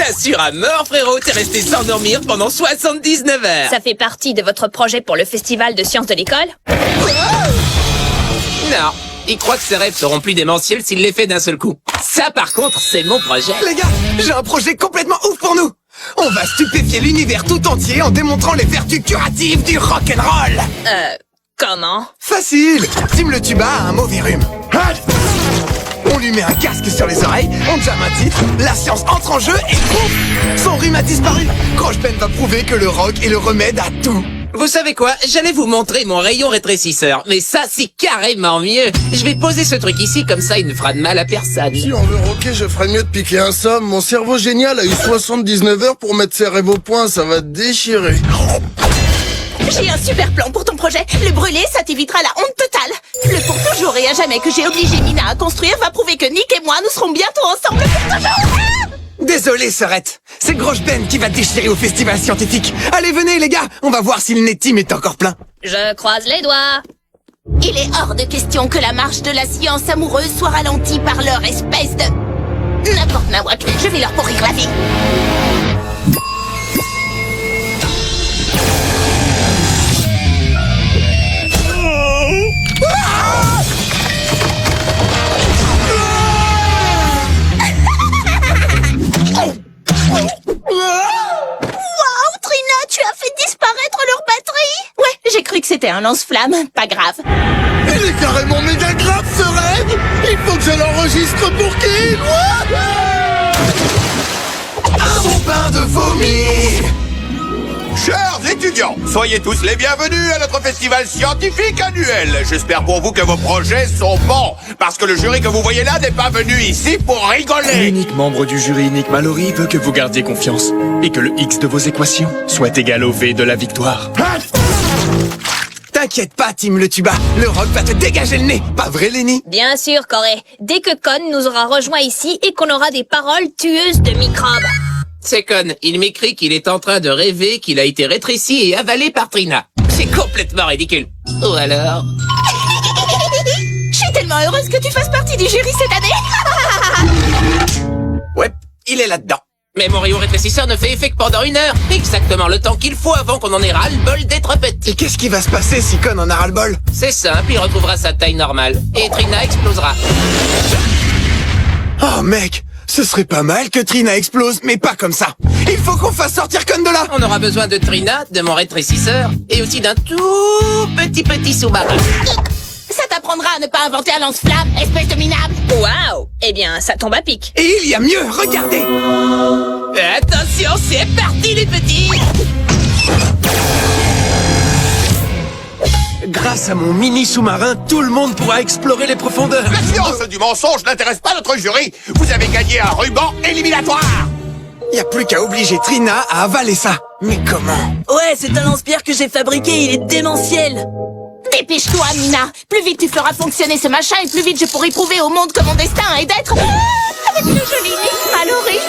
t'assure à mort, frérot, t'es resté sans dormir pendant 79 heures. Ça fait partie de votre projet pour le festival de sciences de l'école? Non, il croit que ses rêves seront plus démentiels s'il les fait d'un seul coup. Ça, par contre, c'est mon projet. Les gars, j'ai un projet complètement ouf pour nous. On va stupéfier l'univers tout entier en démontrant les vertus curatives du rock'n'roll. Comment? Facile. Tim le tuba a un mauvais rhume. On lui met un casque sur les oreilles, on jamme un titre, la science entre en jeu et pouf, son rhume a disparu. Croche-Pen va prouver que le rock est le remède à tout. Vous savez quoi? J'allais vous montrer mon rayon rétrécisseur, mais ça, c'est carrément mieux. Je vais poser ce truc ici, comme ça, il ne fera de mal à personne. Si on veut rocker, je ferais mieux de piquer un somme. Mon cerveau génial a eu 79 heures pour mettre ses rêves au point, ça va déchirer. J'ai un super plan pour ton projet. Le brûler, ça t'évitera la honte totale. Le pour toujours et à jamais que j'ai obligé Mina à construire va prouver que Nick et moi, nous serons bientôt ensemble pour toujours. Désolé, Sorette. C'est Grosse-Ben qui va déchirer au festival scientifique. Allez, venez, les gars. On va voir si le nez de Tim est encore plein. Je croise les doigts. Il est hors de question que la marche de la science amoureuse soit ralentie par leur espèce de... N'importe nawak, je vais leur pourrir la vie. J'ai cru que c'était un lance-flamme, pas grave. Il est carrément méga grave ce rêve. Il faut que je l'enregistre pour qu'il... Un bon pain de vomi. Chers étudiants, soyez tous les bienvenus à notre festival scientifique annuel. J'espère pour vous que vos projets sont bons, parce que le jury que vous voyez là n'est pas venu ici pour rigoler. L'unique membre du jury, Nick Mallory, veut que vous gardiez confiance et que le X de vos équations soit égal au V de la victoire. T'inquiète pas, Tim le tuba. Le rock va te dégager le nez. Pas vrai, Lenny? Bien sûr, Corée. Dès que Con nous aura rejoints ici et qu'on aura des paroles tueuses de microbes. C'est con, il m'écrit qu'il est en train de rêver qu'il a été rétréci et avalé par Trina. C'est complètement ridicule. Ou alors... Je suis tellement heureuse que tu fasses partie du jury cette année. Ouais, il est là-dedans. Mais mon rayon rétrécisseur ne fait effet que pendant 1 heure. Exactement le temps qu'il faut avant qu'on en ait ras-le-bol d'être petit. Et qu'est-ce qui va se passer si Con en a ras-le-bol? C'est simple, il retrouvera sa taille normale. Et Trina explosera. Oh mec, ce serait pas mal que Trina explose, mais pas comme ça. Il faut qu'on fasse sortir Con de là. On aura besoin de Trina, de mon rétrécisseur, et aussi d'un tout petit sous-marin. Ça t'apprendra à ne pas inventer un lance-flamme, espèce de minable. Waouh! Eh bien, ça tombe à pic. Et il y a mieux, regardez. Attention, c'est parti les petits! Grâce à mon mini sous-marin, tout le monde pourra explorer les profondeurs. La science du mensonge n'intéresse pas notre jury. Vous avez gagné un ruban éliminatoire. Y a plus qu'à obliger Trina à avaler ça. Mais comment? Ouais, c'est un lance-pierre que j'ai fabriqué, il est démentiel. Dépêche-toi, Mina. Plus vite tu feras fonctionner ce machin et plus vite je pourrai prouver au monde que mon destin est d'être... avec le joli Nick Mallory.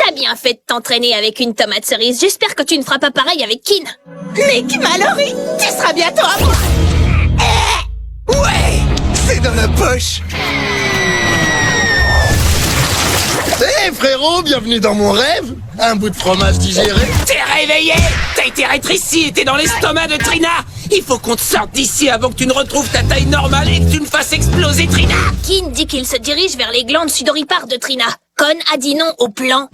T'as bien fait de t'entraîner avec une tomate cerise. J'espère que tu ne feras pas pareil avec Kin. Nick Mallory, tu seras bientôt à moi. Ouais, c'est dans la poche. Hé frérot, bienvenue dans mon rêve. Un bout de fromage digéré. T'es réveillé! T'as été rétréci et t'es dans l'estomac de Trina! Il faut qu'on te sorte d'ici avant que tu ne retrouves ta taille normale et que tu ne fasses exploser Trina! Kin dit qu'il se dirige vers les glandes sudoripares de Trina. Con a dit non au plan.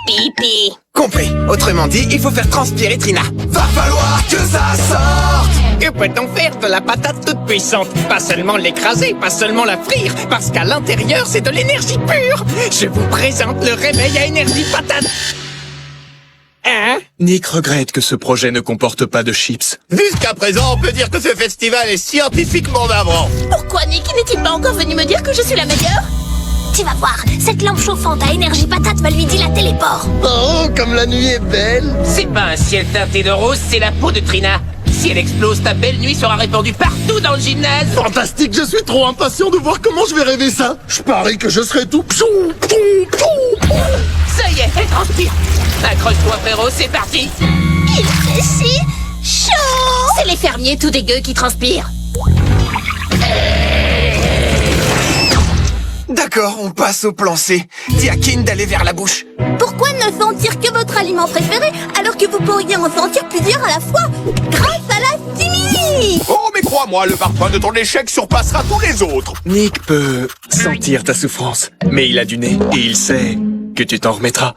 Pipi. Compris. Autrement dit, il faut faire transpirer Trina. Va falloir que ça sorte. Que peut-on faire de la patate toute puissante? Pas seulement l'écraser, pas seulement la frire, parce qu'à l'intérieur, c'est de l'énergie pure. Je vous présente le réveil à énergie patate. Hein? Nick regrette que ce projet ne comporte pas de chips. Jusqu'à présent, on peut dire que ce festival est scientifiquement navrant. Pourquoi Nick n'est-il pas encore venu me dire que je suis la meilleure? Tu vas voir, cette lampe chauffante à énergie patate va lui dilater les pores. Oh, comme la nuit est belle. C'est pas un ciel teinté de rose, c'est la peau de Trina. Si elle explose, ta belle nuit sera répandue partout dans le gymnase. Fantastique, je suis trop impatient de voir comment je vais rêver ça. Je parie que je serai tout... Ça y est, elle transpire. Accroche-toi frérot, c'est parti. Il fait si chaud. C'est les fermiers tout dégueux qui transpirent. D'accord, on passe au plan C. Dis à Kin d'aller vers la bouche. Pourquoi ne sentir que votre aliment préféré alors que vous pourriez en sentir plusieurs à la fois grâce à la stimuli? Oh, mais crois-moi, le parfum de ton échec surpassera tous les autres. Nick peut sentir ta souffrance, mais il a du nez et il sait que tu t'en remettras.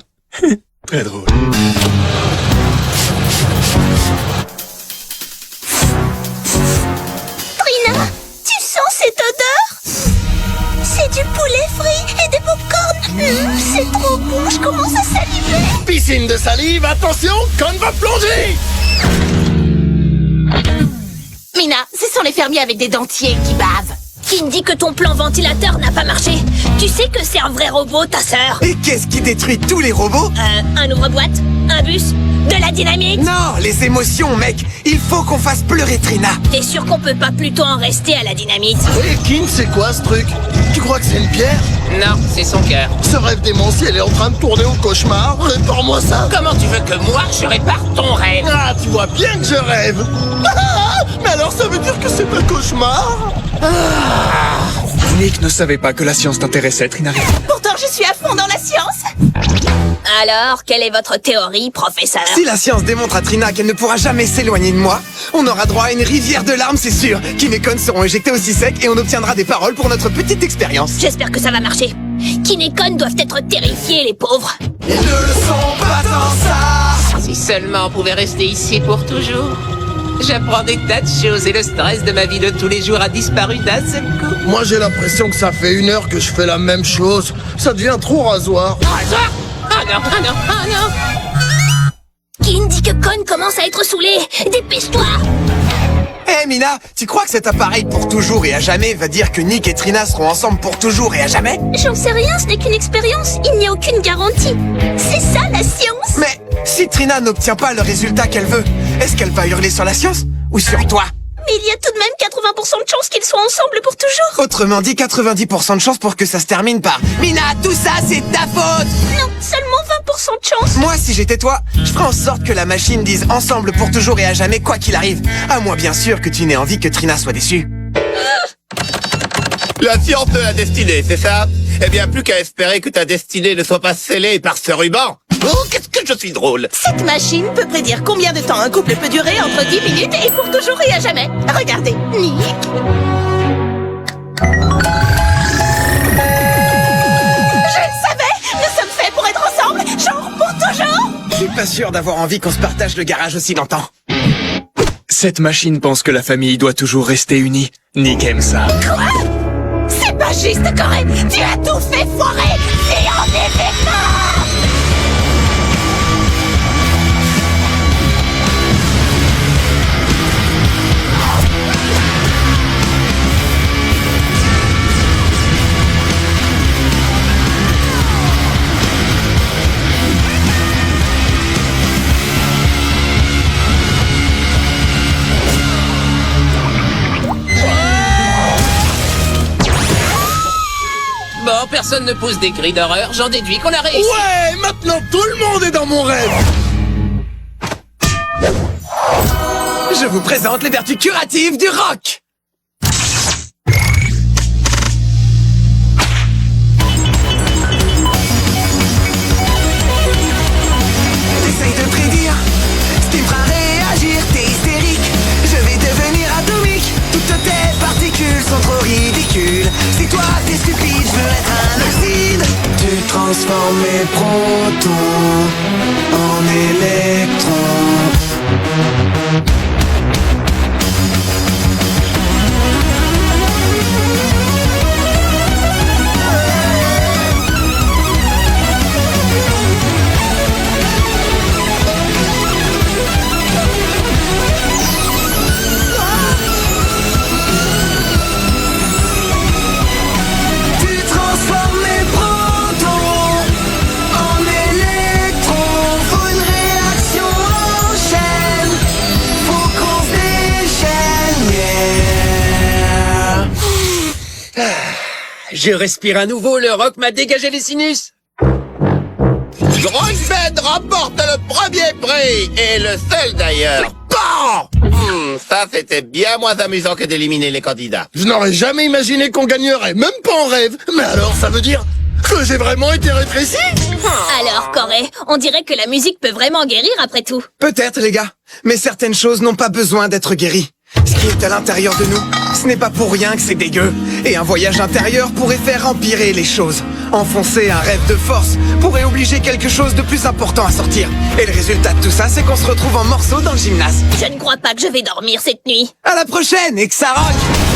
Très drôle. Trina, tu sens cette odeur? C'est du poulet frit et des pop-corn. C'est trop bon, je commence à saliver. Piscine de salive, attention, Con va plonger. Mina, ce sont les fermiers avec des dentiers qui bavent. Qui me dit que ton plan ventilateur n'a pas marché? Tu sais que c'est un vrai robot, ta sœur. Et qu'est-ce qui détruit tous les robots? Un ouvre-boîte, un bus, de la dynamite. Non, les émotions, mec. Il faut qu'on fasse pleurer Trina. T'es sûr qu'on peut pas plutôt en rester à la dynamite? Et Kin, c'est quoi ce truc? Tu crois que c'est une pierre? Non, c'est son cœur. Ce rêve démentiel est en train de tourner au cauchemar. Répare-moi ça. Comment tu veux que moi, je répare ton rêve? Ah, tu vois bien que je rêve. Ah, mais alors ça veut dire que c'est un cauchemar? Nick ne savait pas que la science t'intéressait, Trinari. Pourtant, je suis à fond dans la science. Alors, quelle est votre théorie, professeur? Si la science démontre à Trina qu'elle ne pourra jamais s'éloigner de moi, on aura droit à une rivière de larmes, c'est sûr. Kim et Con seront éjectés aussi sec et on obtiendra des paroles pour notre petite expérience. J'espère que ça va marcher. Kin et Con doivent être terrifiés, les pauvres. Ils ne le sont pas tant ça. Si seulement on pouvait rester ici pour toujours. J'apprends des tas de choses et le stress de ma vie de tous les jours a disparu d'un seul coup. Moi j'ai l'impression que ça fait 1 heure que je fais la même chose. Ça devient trop rasoir. Rasoir? Oh non, oh non, oh non! Kin dit que Con commence à être saoulé. Dépêche-toi! Hé Mina, tu crois que cet appareil pour toujours et à jamais va dire que Nick et Trina seront ensemble pour toujours et à jamais? J'en sais rien, ce n'est qu'une expérience. Il n'y a aucune garantie. C'est ça, la science. Mais si Trina n'obtient pas le résultat qu'elle veut, est-ce qu'elle va hurler sur la science ou sur toi? Mais il y a tout de même 80% de chances qu'ils soient ensemble pour toujours. Autrement dit, 90% de chance pour que ça se termine par Mina, tout ça c'est ta faute! Non, seulement 20% de chance. Moi, si j'étais toi, je ferais en sorte que la machine dise ensemble pour toujours et à jamais quoi qu'il arrive. À moins bien sûr que tu n'aies envie que Trina soit déçue. La science de la destinée, c'est ça? Eh bien, plus qu'à espérer que ta destinée ne soit pas scellée par ce ruban. Oh, qu'est-ce que je suis drôle! Cette machine peut prédire combien de temps un couple peut durer entre 10 minutes et pour toujours et à jamais. Regardez, Nick. Je le savais! Nous sommes faits pour être ensemble, genre pour toujours! Je suis pas sûr d'avoir envie qu'on se partage le garage aussi longtemps. Cette machine pense que la famille doit toujours rester unie. Nick aime ça. Quoi? C'est pas juste, Corinne! Tu as tout fait foirer! Et en événement! Bon, personne ne pousse des cris d'horreur, j'en déduis qu'on a réussi. Ouais, maintenant tout le monde est dans mon rêve. Je vous présente les vertus curatives du rock. T'essayes de prédire ce qui me fera réagir, t'es hystérique. Je vais devenir atomique. Toutes tes particules sont trop ridicules. Si toi t'es stupide, je veux être un acide. Tu transformes mes protons en électrons. Je respire à nouveau, le rock m'a dégagé les sinus. Grosse bête remporte le premier prix, et le seul d'ailleurs. Bon, Ça, c'était bien moins amusant que d'éliminer les candidats. Je n'aurais jamais imaginé qu'on gagnerait, même pas en rêve. Mais alors, ça veut dire que j'ai vraiment été rétréci? Alors, Corée, on dirait que la musique peut vraiment guérir après tout. Peut-être, les gars. Mais certaines choses n'ont pas besoin d'être guéries. Ce qui est à l'intérieur de nous, ce n'est pas pour rien que c'est dégueu. Et un voyage intérieur pourrait faire empirer les choses. Enfoncer un rêve de force pourrait obliger quelque chose de plus important à sortir. Et le résultat de tout ça, c'est qu'on se retrouve en morceaux dans le gymnase. Je ne crois pas que je vais dormir cette nuit. À la prochaine, et que ça rock!